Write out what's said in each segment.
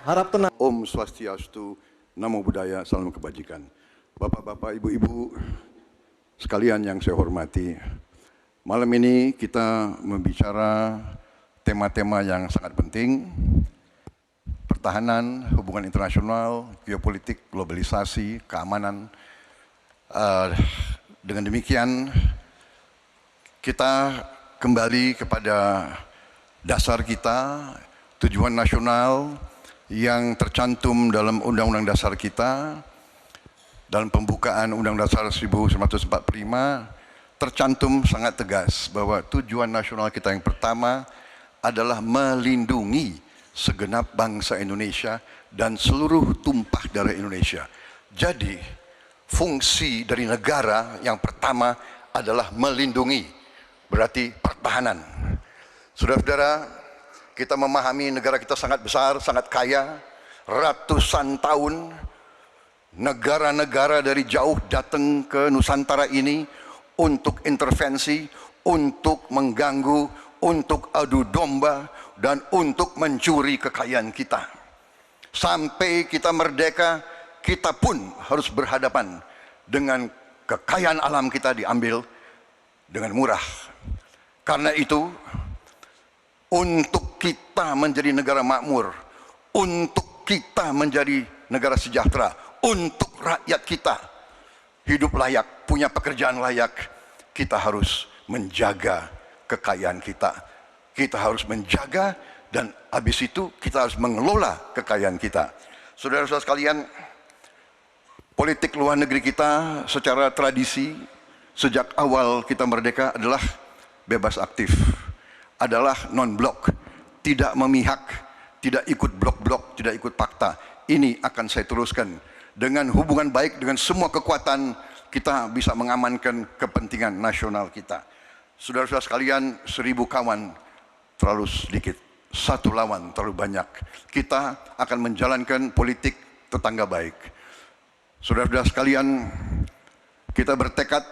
harap tenang. Om Swastiastu, Namo Buddhaya, Salam Kebajikan. Bapak-bapak, ibu-ibu sekalian yang saya hormati, malam ini kita membicara tema-tema yang sangat penting: pertahanan, hubungan internasional, geopolitik, globalisasi, keamanan. Dengan demikian, kita kembali kepada dasar kita, tujuan nasional yang tercantum dalam Undang-Undang Dasar kita. Dalam pembukaan Undang-Undang Dasar 1945 tercantum sangat tegas bahwa tujuan nasional kita yang pertama adalah melindungi segenap bangsa Indonesia dan seluruh tumpah darah Indonesia. Jadi fungsi dari negara yang pertama adalah melindungi, berarti pertahanan. Saudara-saudara, kita memahami negara kita sangat besar, sangat kaya, ratusan tahun negara-negara dari jauh datang ke Nusantara ini untuk intervensi, untuk mengganggu, untuk adu domba, dan untuk mencuri kekayaan kita. Sampai kita merdeka, kita pun harus berhadapan dengan kekayaan alam kita diambil dengan murah. Karena itu, untuk kita menjadi negara makmur, untuk kita menjadi negara sejahtera, untuk rakyat kita hidup layak, punya pekerjaan layak, kita harus menjaga kekayaan kita. Kita harus menjaga, dan habis itu kita harus mengelola kekayaan kita. Saudara-saudara sekalian, politik luar negeri kita secara tradisi sejak awal kita merdeka adalah bebas aktif, adalah non-blok, tidak memihak, tidak ikut blok-blok, tidak ikut fakta. Ini akan saya teruskan. Dengan hubungan baik dengan semua kekuatan, kita bisa mengamankan kepentingan nasional kita. Saudara-saudara sekalian, 1000 kawan terlalu sedikit, 1 lawan terlalu banyak. Kita akan menjalankan politik tetangga baik. Saudara-saudara sekalian, kita bertekad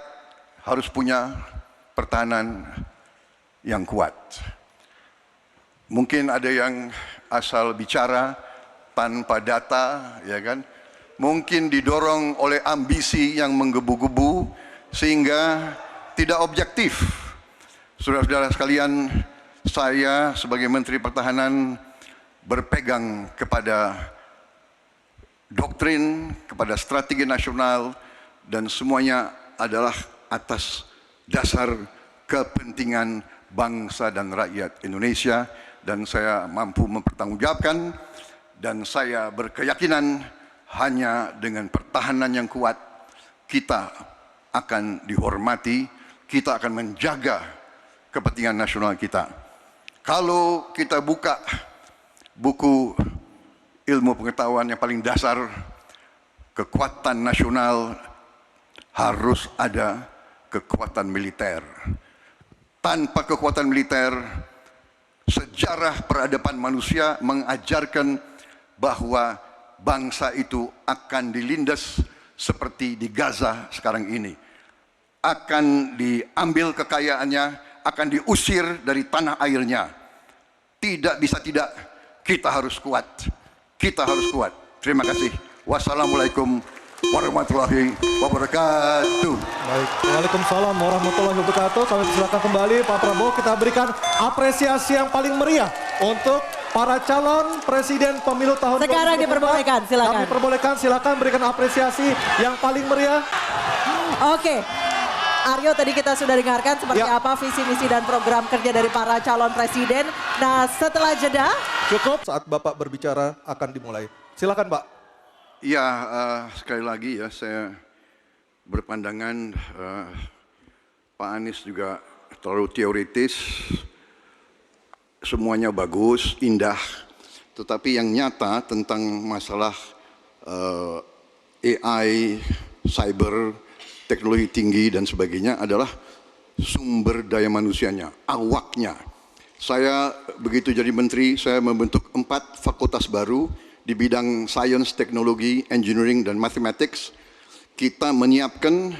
harus punya pertahanan yang kuat. Mungkin ada yang asal bicara tanpa data, ya kan? Mungkin didorong oleh ambisi yang menggebu-gebu sehingga tidak objektif. Saudara-saudara sekalian, saya sebagai Menteri Pertahanan berpegang kepada doktrin, kepada strategi nasional, dan semuanya adalah atas dasar kepentingan bangsa dan rakyat Indonesia, dan saya mampu mempertanggungjawabkan, dan saya berkeyakinan hanya dengan pertahanan yang kuat kita akan dihormati, kita akan menjaga kepentingan nasional kita. Kalau kita buka buku ilmu pengetahuan yang paling dasar, kekuatan nasional harus ada kekuatan militer. Tanpa kekuatan militer, sejarah peradaban manusia mengajarkan bahwa bangsa itu akan dilindas seperti di Gaza sekarang ini. Akan diambil kekayaannya, akan diusir dari tanah airnya. Tidak bisa tidak, kita harus kuat. Kita harus kuat. Terima kasih. Wassalamualaikum warahmatullahi wabarakatuh. Baik, waalaikumsalam warahmatullahi wabarakatuh. Kami silakan kembali Pak Prabowo, kita berikan apresiasi yang paling meriah untuk para calon presiden pemilu tahun 2024. Sekarang diperbolehkan, silakan. Kami perbolehkan, silakan berikan apresiasi yang paling meriah. Oke, Aryo, tadi kita sudah dengarkan seperti apa visi misi dan program kerja dari para calon presiden. Nah, setelah jeda, cukup saat Bapak berbicara akan dimulai. Silakan Pak. Ya, sekali lagi ya, saya berpandangan Pak Anies juga terlalu teoritis. Semuanya bagus, indah, tetapi yang nyata tentang masalah AI, cyber, teknologi tinggi dan sebagainya adalah sumber daya manusianya, awaknya. Saya begitu jadi menteri, saya membentuk 4 fakultas baru di bidang sains, teknologi, engineering, dan mathematics. Kita menyiapkan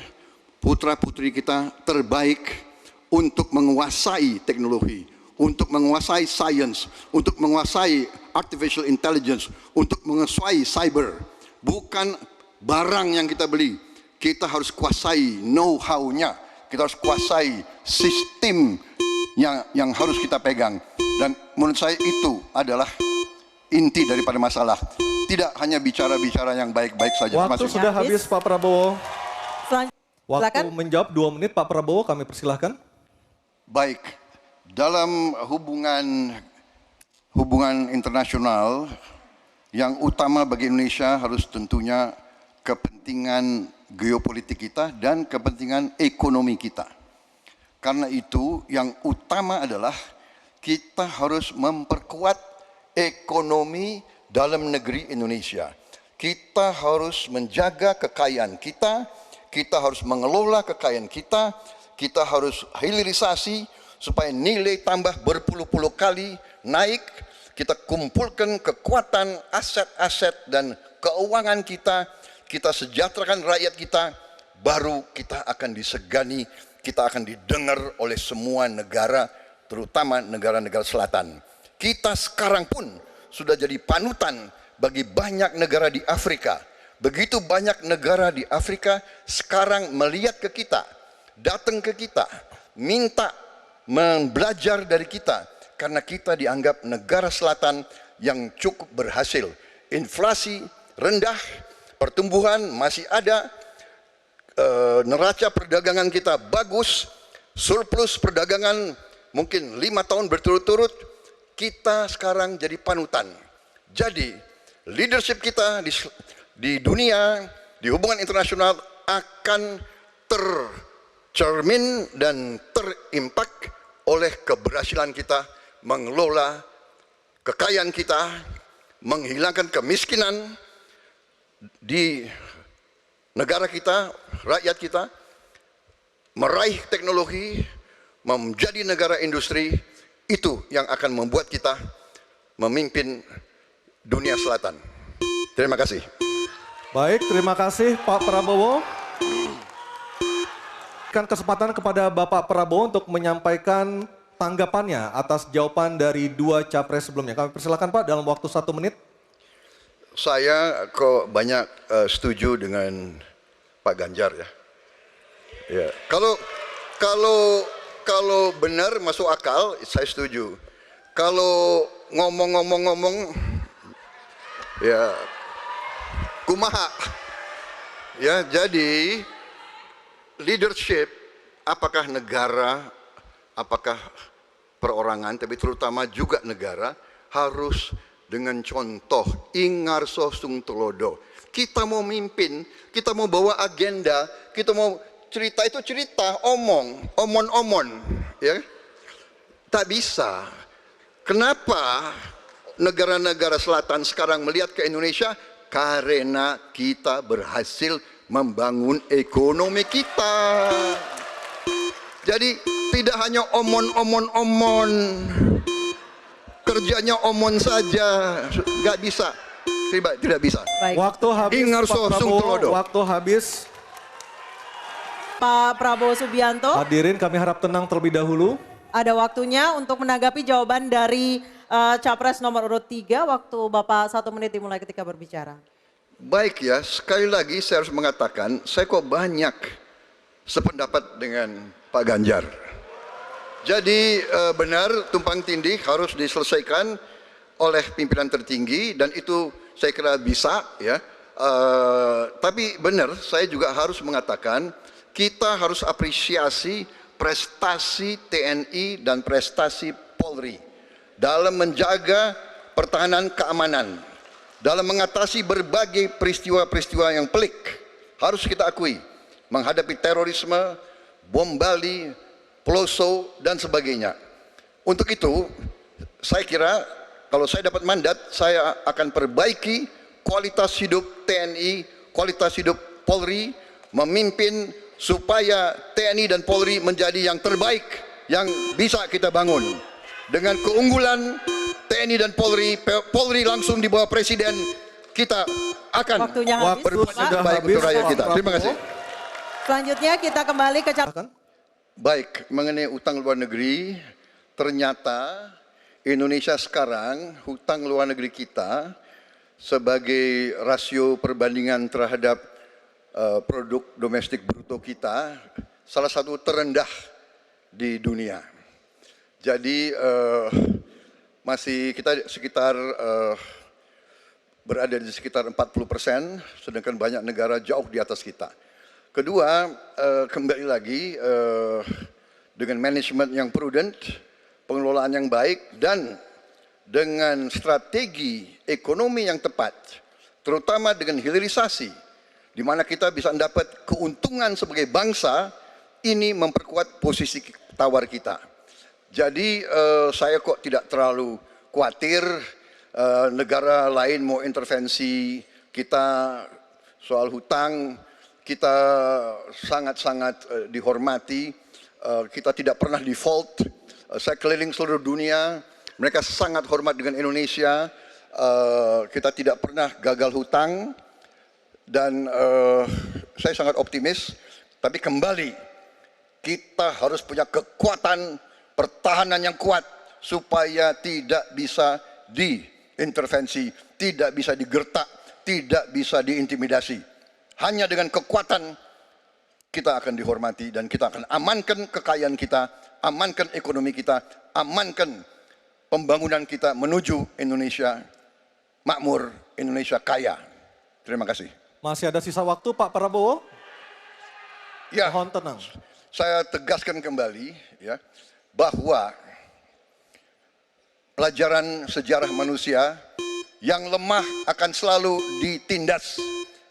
putra-putri kita terbaik untuk menguasai teknologi, untuk menguasai sains, untuk menguasai artificial intelligence, untuk menguasai cyber. Bukan barang yang kita beli. Kita harus kuasai know-how-nya. Kita harus kuasai sistem yang harus kita pegang. Dan menurut saya itu adalah inti daripada masalah. Tidak hanya bicara-bicara yang baik-baik saja. Waktu sudah habis Pak Prabowo. Waktu Silakan. menjawab 2 menit Pak Prabowo, kami persilahkan. Baik, dalam hubungan internasional yang utama bagi Indonesia harus tentunya kepentingan geopolitik kita dan kepentingan ekonomi kita. Karena itu yang utama adalah kita harus memperkuat ekonomi dalam negeri Indonesia. Kita harus menjaga kekayaan kita, kita harus mengelola kekayaan kita, kita harus hilirisasi supaya nilai tambah berpuluh-puluh kali naik. Kita kumpulkan kekuatan aset-aset dan keuangan kita, kita sejahterakan rakyat kita, baru kita akan disegani, kita akan didengar oleh semua negara, terutama negara-negara selatan. Kita sekarang pun sudah jadi panutan bagi banyak negara di Afrika. Begitu banyak negara di Afrika sekarang melihat ke kita, datang ke kita, minta belajar dari kita, karena kita dianggap negara selatan yang cukup berhasil. Inflasi rendah, pertumbuhan masih ada, neraca perdagangan kita bagus, surplus perdagangan mungkin 5 tahun berturut-turut. Kita sekarang jadi panutan. Jadi leadership kita di dunia, di hubungan internasional akan tercermin dan terimpak oleh keberhasilan kita mengelola kekayaan kita, menghilangkan kemiskinan di negara kita, rakyat kita, meraih teknologi, menjadi negara industri. Itu yang akan membuat kita memimpin dunia selatan. Terima kasih. Baik, terima kasih Pak Prabowo. Kesempatan kepada Bapak Prabowo untuk menyampaikan tanggapannya atas jawaban dari 2 capres sebelumnya. Kami persilakan Pak dalam waktu 1 menit. Saya kok banyak setuju dengan Pak Ganjar ya. Ya, kalau benar masuk akal, saya setuju. Kalau ngomong-ngomong, ya kumaha. Ya, jadi leadership, apakah negara, apakah perorangan, tapi terutama juga negara, harus dengan contoh, ingarso sung tulodo. Kita mau mimpin, kita mau bawa agenda, kita mau cerita, itu cerita, omon, ya. Tak bisa. Kenapa negara-negara selatan sekarang melihat ke Indonesia? Karena kita berhasil membangun ekonomi kita. Jadi tidak hanya omon, kerjanya omon saja, nggak bisa, tidak bisa. Baik. Waktu habis Ingarso Pak sung Prabowo, tulodo. waktu habis. Pak Prabowo Subianto, Hadirin kami harap tenang terlebih dahulu. ada waktunya untuk menanggapi jawaban dari Capres nomor urut 3. Waktu Bapak 1 menit dimulai ketika berbicara. Baik ya, sekali lagi saya harus mengatakan, saya kok banyak sependapat dengan Pak Ganjar. Jadi benar tumpang tindih harus diselesaikan oleh pimpinan tertinggi dan itu saya kira bisa ya. Tapi benar, saya juga harus mengatakan kita harus apresiasi prestasi TNI dan prestasi Polri dalam menjaga pertahanan keamanan, dalam mengatasi berbagai peristiwa-peristiwa yang pelik. Harus kita akui, menghadapi terorisme, bom Bali, Peloso, dan sebagainya. Untuk itu, saya kira kalau saya dapat mandat, saya akan perbaiki kualitas hidup TNI, kualitas hidup Polri, memimpin supaya TNI dan Polri menjadi yang terbaik yang bisa kita bangun. Dengan keunggulan TNI dan Polri, Polri langsung di bawah Presiden, kita akan Waktunya habis, berbuat Pak. yang baik untuk rakyat kita. Terima kasih. Selanjutnya kita kembali ke Silakan. Baik, mengenai utang luar negeri, ternyata Indonesia sekarang, hutang luar negeri kita sebagai rasio perbandingan terhadap produk domestik bruto kita salah satu terendah di dunia. Jadi masih kita sekitar berada di sekitar 40%, sedangkan banyak negara jauh di atas kita. Kedua, kembali lagi dengan manajemen yang prudent, pengelolaan yang baik, dan dengan strategi ekonomi yang tepat, terutama dengan hilirisasi, di mana kita bisa mendapat keuntungan sebagai bangsa, ini memperkuat posisi tawar kita. Jadi saya kok tidak terlalu khawatir negara lain mau intervensi kita soal hutang. Kita sangat-sangat dihormati, kita tidak pernah default. Saya keliling seluruh dunia, mereka sangat hormat dengan Indonesia. Kita tidak pernah gagal hutang, dan saya sangat optimis. Tapi kembali, kita harus punya kekuatan pertahanan yang kuat supaya tidak bisa diintervensi, tidak bisa digertak, tidak bisa diintimidasi. Hanya dengan kekuatan kita akan dihormati dan kita akan amankan kekayaan kita, amankan ekonomi kita, amankan pembangunan kita menuju Indonesia makmur, Indonesia kaya. Terima kasih. Masih ada sisa waktu Pak Prabowo? Ya, Mohon tenang. saya tegaskan kembali ya bahwa pelajaran sejarah manusia yang lemah akan selalu ditindas.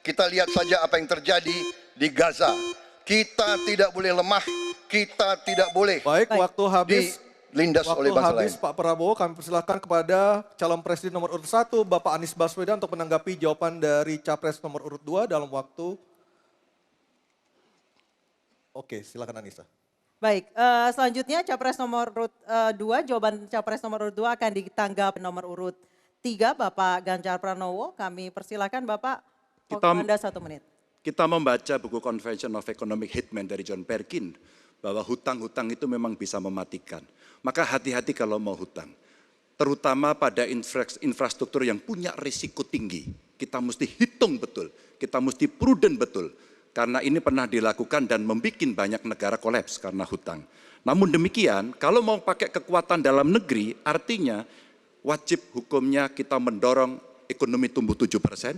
Kita lihat saja apa yang terjadi di Gaza. Kita tidak boleh lemah, kita tidak boleh Baik, waktu habis. dilindas oleh Waktu bangsa habis lain. Pak Prabowo, kami persilakan kepada calon presiden nomor urut 1, Bapak Anies Baswedan untuk menanggapi jawaban dari capres nomor urut 2 dalam waktu. Oke, silakan Anissa. Baik, selanjutnya capres nomor urut 2, jawaban capres nomor urut 2 akan ditanggap nomor urut 3, Bapak Ganjar Pranowo. Kami persilakan Bapak, waktu Anda 1 menit. Kita membaca buku Convention of Economic Hitman dari John Perkin, bahwa hutang-hutang itu memang bisa mematikan. Maka hati-hati kalau mau hutang. Terutama pada infrastruktur yang punya risiko tinggi. Kita mesti hitung betul, kita mesti prudent betul. Karena ini pernah dilakukan dan membuat banyak negara kolaps karena hutang. Namun demikian, kalau mau pakai kekuatan dalam negeri, artinya wajib hukumnya kita mendorong ekonomi tumbuh 7%,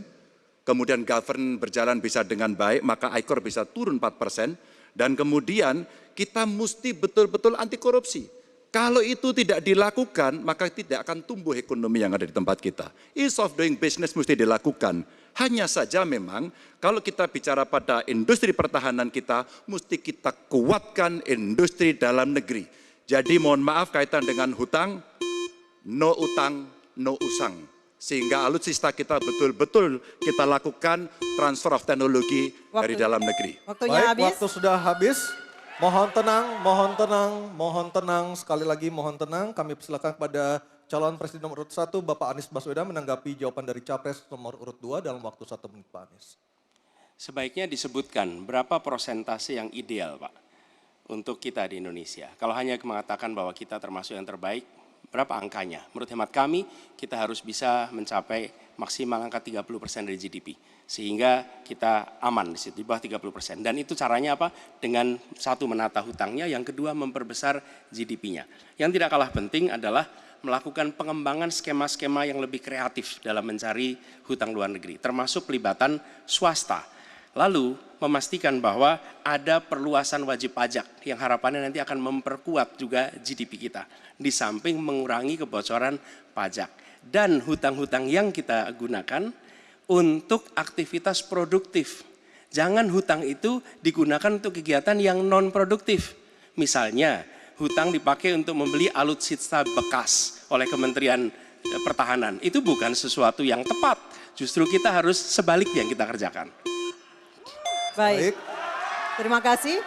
kemudian govern berjalan bisa dengan baik, maka ICOR bisa turun 4%, dan kemudian kita mesti betul-betul anti korupsi. Kalau itu tidak dilakukan, maka tidak akan tumbuh ekonomi yang ada di tempat kita. Ease of doing business mesti dilakukan. Hanya saja memang kalau kita bicara pada industri pertahanan kita, mesti kita kuatkan industri dalam negeri. Jadi mohon maaf kaitan dengan hutang, no utang, no usang. Sehingga alutsista kita betul-betul kita lakukan transfer of teknologi dari dalam negeri. Waktunya Baik, habis. waktu sudah habis. Mohon tenang, mohon tenang, mohon tenang. Sekali lagi mohon tenang. Kami persilakan kepada calon presiden nomor urut 1, Bapak Anies Baswedan menanggapi jawaban dari capres nomor urut 2 dalam waktu 1 menit, Pak Anies. Sebaiknya disebutkan berapa persentase yang ideal, Pak, untuk kita di Indonesia. Kalau hanya mengatakan bahwa kita termasuk yang terbaik, berapa angkanya? Menurut hemat kami, kita harus bisa mencapai maksimal angka 30% dari GDP. Sehingga kita aman di situ, di bawah 30%. Dan itu caranya apa? Dengan satu menata hutangnya, yang kedua memperbesar GDP-nya. Yang tidak kalah penting adalah melakukan pengembangan skema-skema yang lebih kreatif dalam mencari hutang luar negeri, termasuk pelibatan swasta. Lalu memastikan bahwa ada perluasan wajib pajak yang harapannya nanti akan memperkuat juga GDP kita. Di samping mengurangi kebocoran pajak. Dan hutang-hutang yang kita gunakan untuk aktivitas produktif. Jangan hutang itu digunakan untuk kegiatan yang non-produktif. Misalnya, hutang dipakai untuk membeli alutsista bekas oleh Kementerian Pertahanan. Itu bukan sesuatu yang tepat. Justru kita harus sebaliknya yang kita kerjakan. Baik. Terima kasih.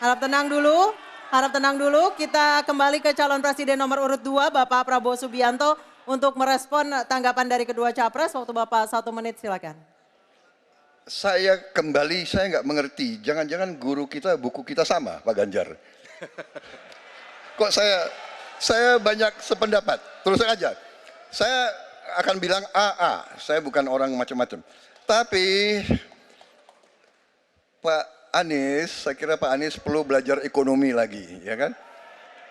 Harap tenang dulu. Harap tenang dulu. Kita kembali ke calon presiden nomor urut 2, Bapak Prabowo Subianto, untuk merespon tanggapan dari kedua capres. Waktu Bapak 1 menit, silakan. Saya nggak mengerti. Jangan-jangan guru kita, buku kita sama, Pak Ganjar. Kok saya Saya banyak sependapat. Terus aja. Saya akan bilang AA. Saya bukan orang macam-macam. Tapi Pak Anies, saya kira Pak Anies perlu belajar ekonomi lagi, ya kan?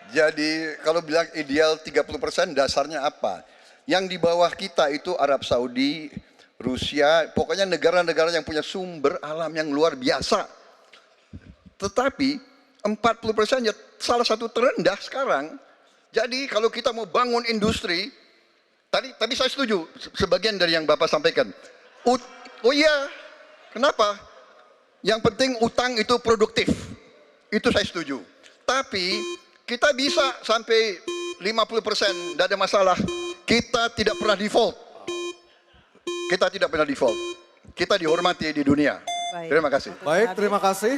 Jadi kalau bilang ideal 30%, dasarnya apa? Yang di bawah kita itu Arab Saudi, Rusia, pokoknya negara-negara yang punya sumber alam yang luar biasa. Tetapi 40% ya salah satu terendah sekarang. Jadi kalau kita mau bangun industri, tadi saya setuju sebagian dari yang Bapak sampaikan. Oh iya, kenapa? Yang penting utang itu produktif. Itu saya setuju. Tapi kita bisa sampai 50%, tidak ada masalah. Kita tidak pernah default. Kita tidak pernah default. Kita dihormati di dunia. Baik. Terima kasih. Baik, terima kasih.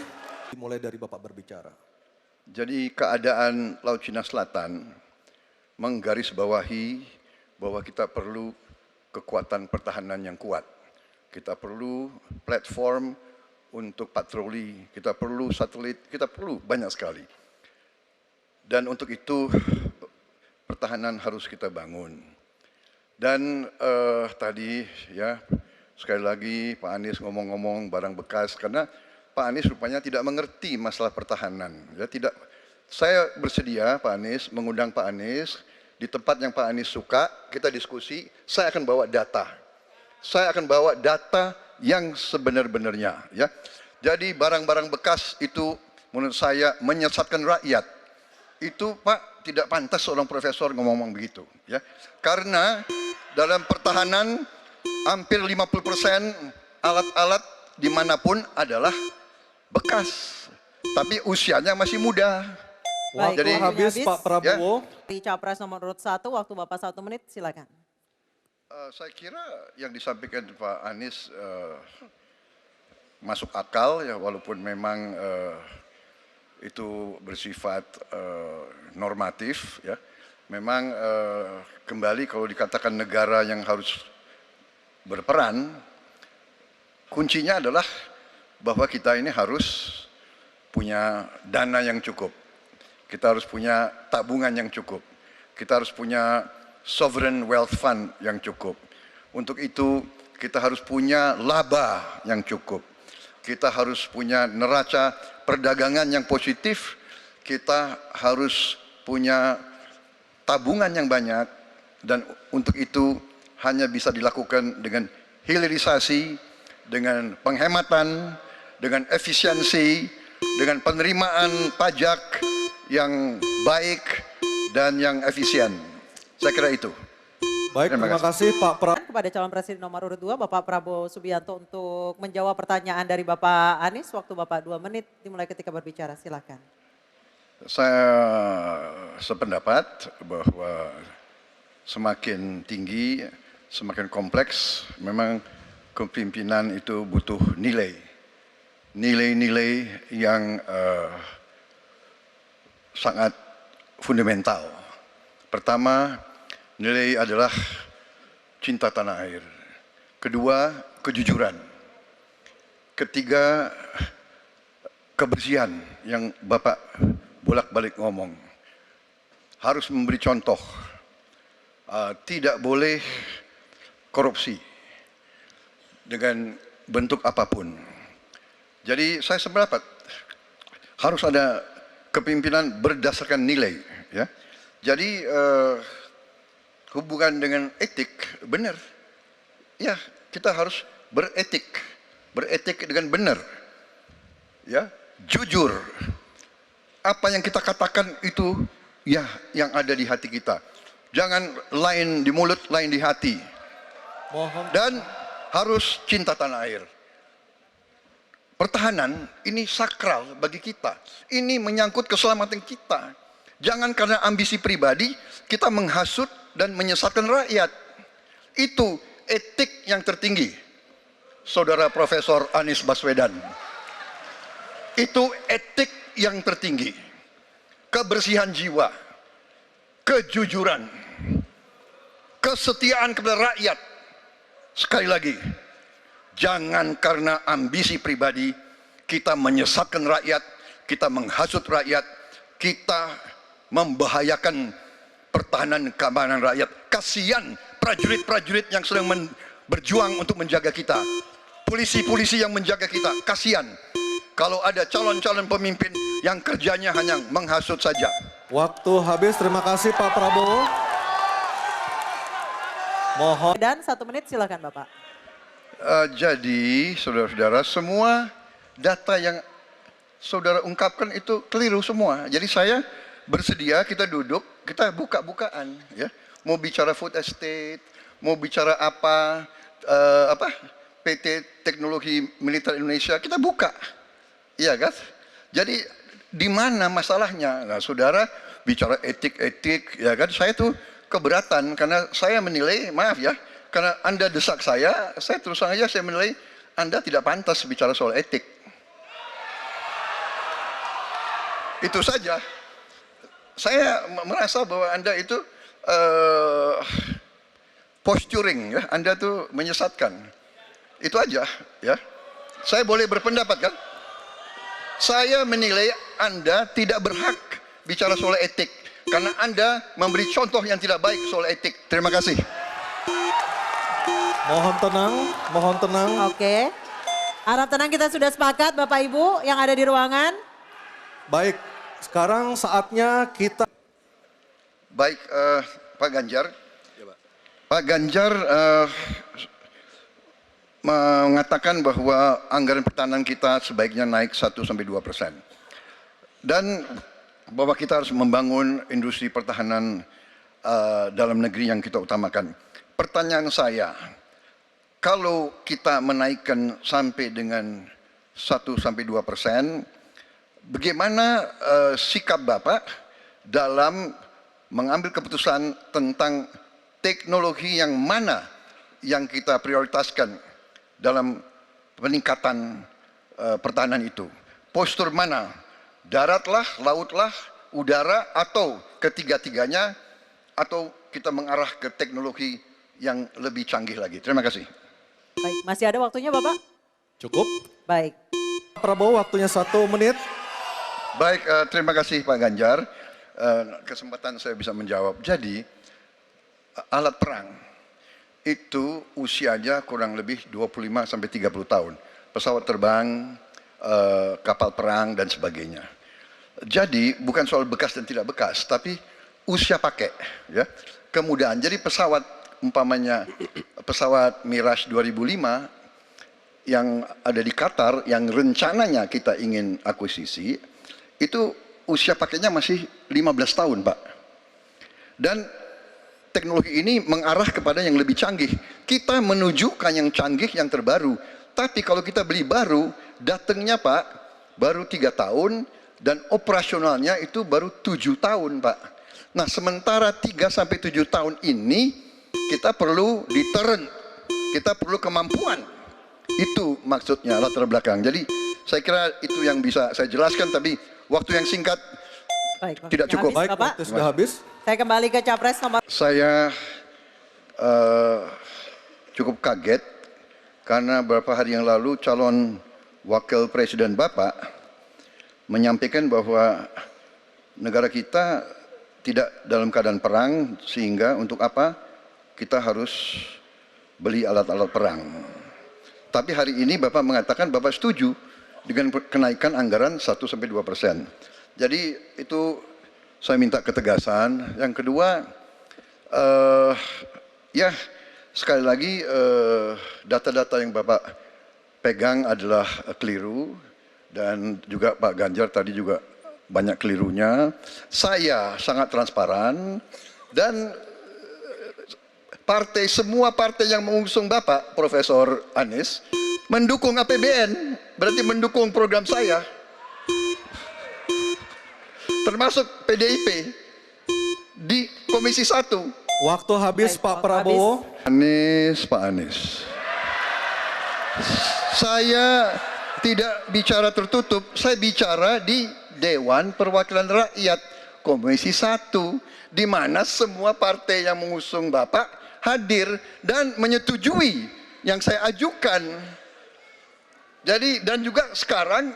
Dimulai dari Bapak berbicara. Jadi keadaan Laut Cina Selatan menggarisbawahi bahwa kita perlu kekuatan pertahanan yang kuat. Kita perlu platform untuk patroli, kita perlu satelit, kita perlu banyak sekali. Dan untuk itu pertahanan harus kita bangun. Dan tadi ya sekali lagi Pak Anies ngomong-ngomong barang bekas, karena Pak Anies rupanya tidak mengerti masalah pertahanan. Ya, tidak. Saya bersedia Pak Anies mengundang Pak Anies di tempat yang Pak Anies suka, kita diskusi. Saya akan bawa data. Saya akan bawa data yang sebenar-benarnya. Ya, jadi barang-barang bekas itu menurut saya menyesatkan rakyat. Itu Pak tidak pantas seorang profesor ngomong begitu. Ya, karena dalam pertahanan hampir 50% alat-alat dimanapun adalah bekas, tapi usianya masih muda. Waktu Baik, habis habis. Pak Prabowo. Di Capres nomor urut 1, waktu Bapak 1 menit, silakan. Saya kira yang disampaikan Pak Anies masuk akal ya, walaupun memang itu bersifat normatif ya. Memang kembali kalau dikatakan negara yang harus berperan, kuncinya adalah bahwa kita ini harus punya dana yang cukup. Kita harus punya tabungan yang cukup. Kita harus punya sovereign wealth fund yang cukup. Untuk itu kita harus punya laba yang cukup. Kita harus punya neraca perdagangan yang positif. Kita harus punya tabungan yang banyak. Dan untuk itu hanya bisa dilakukan dengan hilirisasi, dengan penghematan, dengan efisiensi, dengan penerimaan pajak yang baik dan yang efisien. Saya kira itu. Baik, terima kasih Pak Prabowo. Kepada calon presiden nomor urut 2, Bapak Prabowo Subianto untuk menjawab pertanyaan dari Bapak Anies. Waktu Bapak 2 menit dimulai ketika berbicara, silakan. Saya sependapat bahwa semakin tinggi, semakin kompleks, memang kepemimpinan itu butuh nilai. Nilai-nilai yang sangat fundamental. Pertama, nilai adalah cinta tanah air. Kedua, kejujuran. Ketiga, kebersihan yang Bapak bolak-balik ngomong. Harus memberi contoh. Tidak boleh korupsi dengan bentuk apapun. Jadi saya sependapat harus ada kepemimpinan berdasarkan nilai. Ya. Jadi hubungan dengan etik benar. Ya, kita harus beretik dengan benar. Ya, jujur. Apa yang kita katakan itu ya yang ada di hati kita. Jangan lain di mulut, lain di hati. Mohon. Dan harus cinta tanah air. Pertahanan ini sakral bagi kita. Ini menyangkut keselamatan kita. Jangan karena ambisi pribadi kita menghasut dan menyesatkan rakyat. Itu etik yang tertinggi. Saudara Profesor Anies Baswedan. Itu etik yang tertinggi. Kebersihan jiwa. Kejujuran. Kesetiaan kepada rakyat. Sekali lagi, jangan karena ambisi pribadi kita menyesatkan rakyat, kita menghasut rakyat, kita membahayakan pertahanan keamanan rakyat. Kasihan prajurit-prajurit yang sedang berjuang untuk menjaga kita. Polisi-polisi yang menjaga kita, kasihan. Kalau ada calon-calon pemimpin yang kerjanya hanya menghasut saja. Waktu habis, terima kasih Pak Prabowo. Mohon. Dan 1 menit silakan Bapak. Jadi saudara-saudara, semua data yang saudara ungkapkan itu keliru semua. Jadi saya bersedia kita duduk, kita buka-bukaan, ya. Mau bicara food estate, mau bicara apa PT Teknologi Militer Indonesia, kita buka, iya kan? Jadi di mana masalahnya? Nah, saudara bicara etik-etik, ya kan? Saya tuh keberatan karena saya menilai, maaf ya, karena Anda desak saya terus terang aja saya menilai Anda tidak pantas bicara soal etik. Itu saja. Saya merasa bahwa Anda itu posturing, ya. Anda tuh menyesatkan. Itu aja, ya. Saya boleh berpendapat kan? Saya menilai Anda tidak berhak bicara soal etik karena Anda memberi contoh yang tidak baik soal etik. Terima kasih. Mohon tenang, mohon tenang. Oke. Harap tenang, kita sudah sepakat Bapak Ibu yang ada di ruangan. Baik, sekarang saatnya kita... Baik, Pak Ganjar. Pak Ganjar mengatakan bahwa anggaran pertahanan kita sebaiknya naik 1-2%. Dan bahwa kita harus membangun industri pertahanan dalam negeri yang kita utamakan. Pertanyaan saya, kalau kita menaikkan sampai dengan 1-2%, bagaimana sikap Bapak dalam mengambil keputusan tentang teknologi yang mana yang kita prioritaskan dalam peningkatan pertahanan itu? Postur mana? Daratlah, lautlah, udara, atau ketiga-tiganya, atau kita mengarah ke teknologi yang lebih canggih lagi? Terima kasih. Baik, masih ada waktunya Bapak? Cukup. Baik. Pak Prabowo waktunya 1 menit. Baik, terima kasih Pak Ganjar. Kesempatan saya bisa menjawab. Jadi, alat perang itu usianya kurang lebih 25-30 tahun. Pesawat terbang, kapal perang, dan sebagainya. Jadi, bukan soal bekas dan tidak bekas, tapi usia pakai. Ya. Kemudahan. Jadi pesawat, umpamanya pesawat Mirage 2005 yang ada di Qatar, yang rencananya kita ingin akuisisi, itu usia pakainya masih 15 tahun, Pak. Dan teknologi ini mengarah kepada yang lebih canggih. Kita menuju ke yang canggih, yang terbaru. Tapi kalau kita beli baru, datangnya Pak, baru 3 tahun, dan operasionalnya itu baru 7 tahun, Pak. Nah, sementara 3-7 tahun ini, kita perlu deterrent, kita perlu kemampuan. Itu maksudnya latar belakang. Jadi, saya kira itu yang bisa saya jelaskan, tapi waktu yang singkat Baik, tidak cukup. Baik, Bapak. waktu sudah habis. Saya kembali ke Capres nomor... Saya cukup kaget karena beberapa hari yang lalu calon wakil presiden Bapak menyampaikan bahwa negara kita tidak dalam keadaan perang, sehingga untuk apa kita harus beli alat-alat perang. Tapi hari ini Bapak mengatakan Bapak setuju dengan kenaikan anggaran 1-2%. Jadi itu saya minta ketegasan. Yang kedua, ya sekali lagi data-data yang Bapak pegang adalah keliru, dan juga Pak Ganjar tadi juga banyak kelirunya. Saya sangat transparan, dan semua partai yang mengusung Bapak, Profesor Anies, mendukung APBN, berarti mendukung program saya. Termasuk PDIP di Komisi 1. Waktu habis Baik, Pak Pak, Prabowo. Pak Anies. Saya tidak bicara tertutup, saya bicara di Dewan Perwakilan Rakyat Komisi 1, di mana semua partai yang mengusung Bapak hadir dan menyetujui yang saya ajukan. Jadi, dan juga sekarang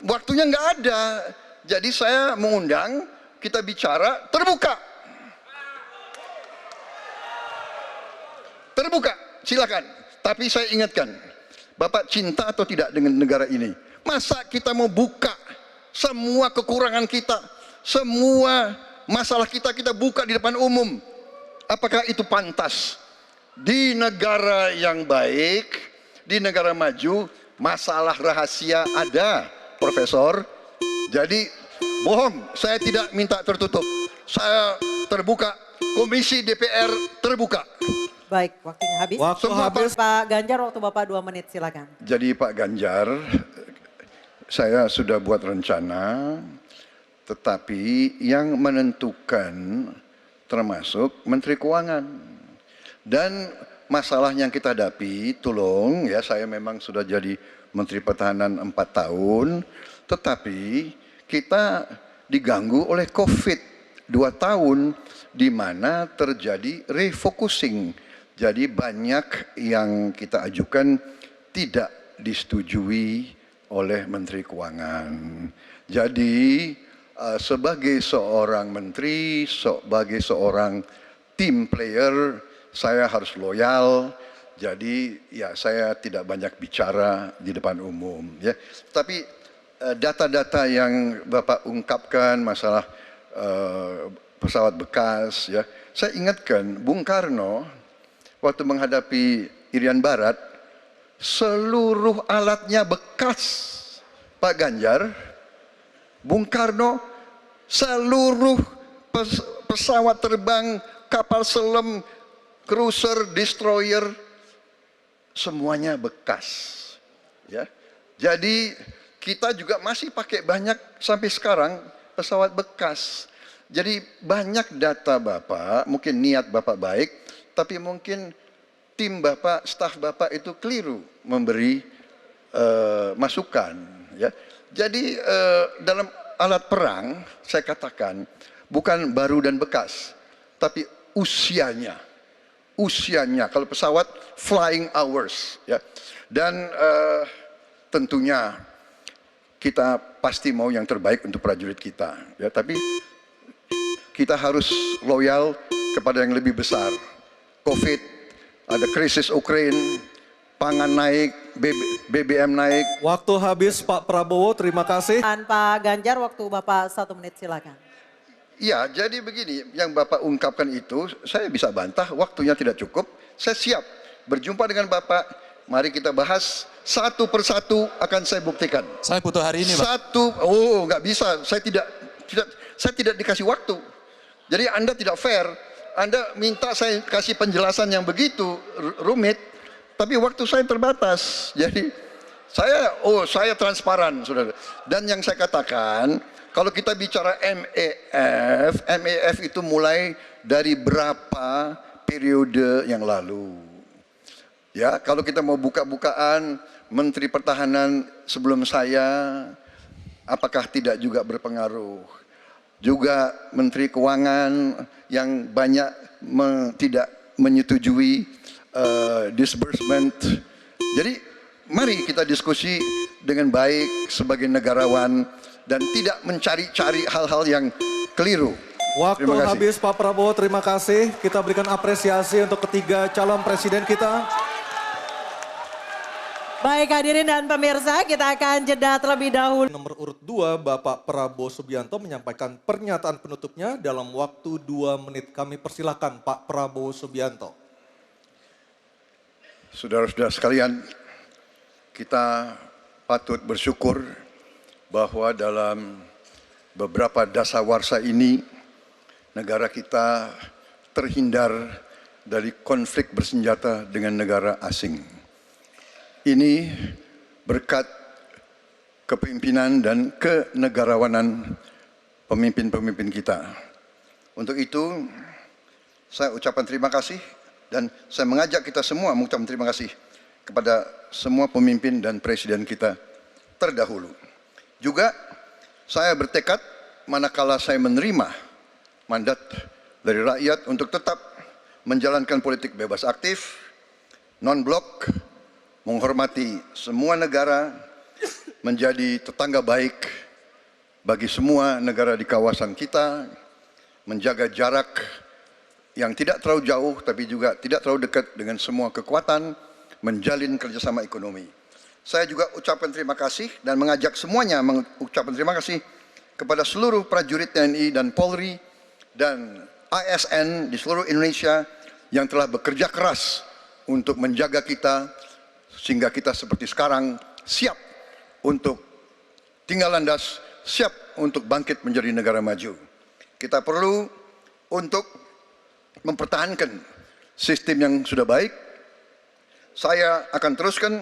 waktunya nggak ada. Jadi saya mengundang, kita bicara terbuka. terbuka, silakan. Tapi saya ingatkan, Bapak cinta atau tidak dengan negara ini? Masa kita mau buka semua kekurangan kita, semua masalah kita buka di depan umum? Apakah itu pantas? Di negara yang baik, di negara maju, masalah rahasia ada, Profesor. Jadi bohong, saya tidak minta tertutup. Saya terbuka, Komisi DPR terbuka. Baik, waktunya habis. Waktu Semua habis. Pak Ganjar, waktu Bapak 2 menit, silakan. Jadi Pak Ganjar, saya sudah buat rencana, tetapi yang menentukan termasuk Menteri Keuangan. Dan masalah yang kita hadapi, tolong ya, saya memang sudah jadi Menteri Pertahanan 4 tahun, tetapi kita diganggu oleh COVID 2 tahun, di mana terjadi refocusing. Jadi banyak yang kita ajukan tidak disetujui oleh Menteri Keuangan. Jadi sebagai seorang menteri, sebagai seorang team player, saya harus loyal. Jadi ya saya tidak banyak bicara di depan umum ya. Tapi data-data yang Bapak ungkapkan masalah pesawat bekas ya. Saya ingatkan Bung Karno waktu menghadapi Irian Barat, seluruh alatnya bekas. Pak Ganjar, Bung Karno, seluruh pesawat terbang, kapal selam, cruiser, destroyer, semuanya bekas. Ya, jadi kita juga masih pakai banyak sampai sekarang pesawat bekas. Jadi banyak data Bapak, mungkin niat Bapak baik, tapi mungkin tim Bapak, staf Bapak itu keliru memberi masukan. Ya, jadi dalam alat perang saya katakan bukan baru dan bekas, tapi usianya. Kalau pesawat flying hours ya. Dan tentunya kita pasti mau yang terbaik untuk prajurit kita ya, tapi kita harus loyal kepada yang lebih besar. Covid, ada krisis Ukraina, pangan naik, BBM naik. Waktu habis Pak Prabowo, terima kasih. Dan Pak Ganjar, waktu Bapak 1 menit, silakan. Ya, jadi begini, yang Bapak ungkapkan itu, saya bisa bantah, waktunya tidak cukup. Saya siap berjumpa dengan Bapak, mari kita bahas satu persatu akan saya buktikan. Saya butuh hari ini, Pak. Nggak bisa, saya tidak dikasih waktu. Jadi Anda tidak fair, Anda minta saya kasih penjelasan yang begitu rumit, tapi waktu saya terbatas. Jadi saya transparan, saudara. Dan yang saya katakan, kalau kita bicara MEF itu mulai dari berapa periode yang lalu. Ya, kalau kita mau buka-bukaan, Menteri Pertahanan sebelum saya, apakah tidak juga berpengaruh? Juga Menteri Keuangan yang banyak tidak menyetujui disbursement. Jadi mari kita diskusi dengan baik sebagai negarawan dan tidak mencari-cari hal-hal yang keliru. Waktu Terima kasih. habis Pak Prabowo, terima kasih. Kita berikan apresiasi untuk ketiga calon presiden kita. Baik hadirin dan pemirsa, kita akan jeda terlebih dahulu. Nomor urut 2, Bapak Prabowo Subianto menyampaikan pernyataan penutupnya dalam waktu 2 menit. Kami persilakan Pak Prabowo Subianto. Saudara-saudara sekalian, kita patut bersyukur bahwa dalam beberapa dasawarsa ini negara kita terhindar dari konflik bersenjata dengan negara asing. Ini berkat kepemimpinan dan kenegarawanan pemimpin-pemimpin kita. Untuk itu saya ucapkan terima kasih dan saya mengajak kita semua mengucapkan terima kasih kepada semua pemimpin dan presiden kita terdahulu. Juga saya bertekad manakala saya menerima mandat dari rakyat untuk tetap menjalankan politik bebas aktif, non-blok, menghormati semua negara, menjadi tetangga baik bagi semua negara di kawasan kita, menjaga jarak yang tidak terlalu jauh tapi juga tidak terlalu dekat dengan semua kekuatan menjalin kerjasama ekonomi. Saya juga ucapkan terima kasih dan mengajak semuanya mengucapkan terima kasih kepada seluruh prajurit TNI dan Polri dan ASN di seluruh Indonesia yang telah bekerja keras untuk menjaga kita sehingga kita seperti sekarang siap untuk tinggal landas, siap untuk bangkit menjadi negara maju. Kita perlu untuk mempertahankan sistem yang sudah baik. Saya akan teruskan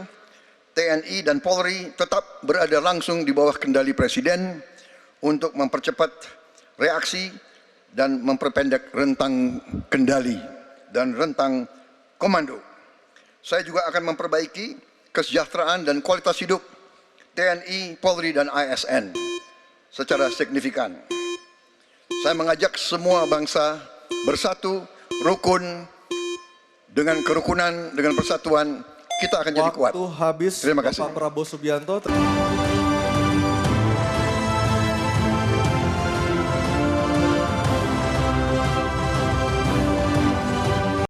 TNI dan Polri tetap berada langsung di bawah kendali Presiden untuk mempercepat reaksi dan memperpendek rentang kendali dan rentang komando. Saya juga akan memperbaiki kesejahteraan dan kualitas hidup TNI, Polri, dan ASN secara signifikan. Saya mengajak semua bangsa bersatu, rukun, dengan kerukunan, dengan persatuan, kita akan jadi kuat. Waktu habis, Terima kasih. Bapak Prabowo Subianto.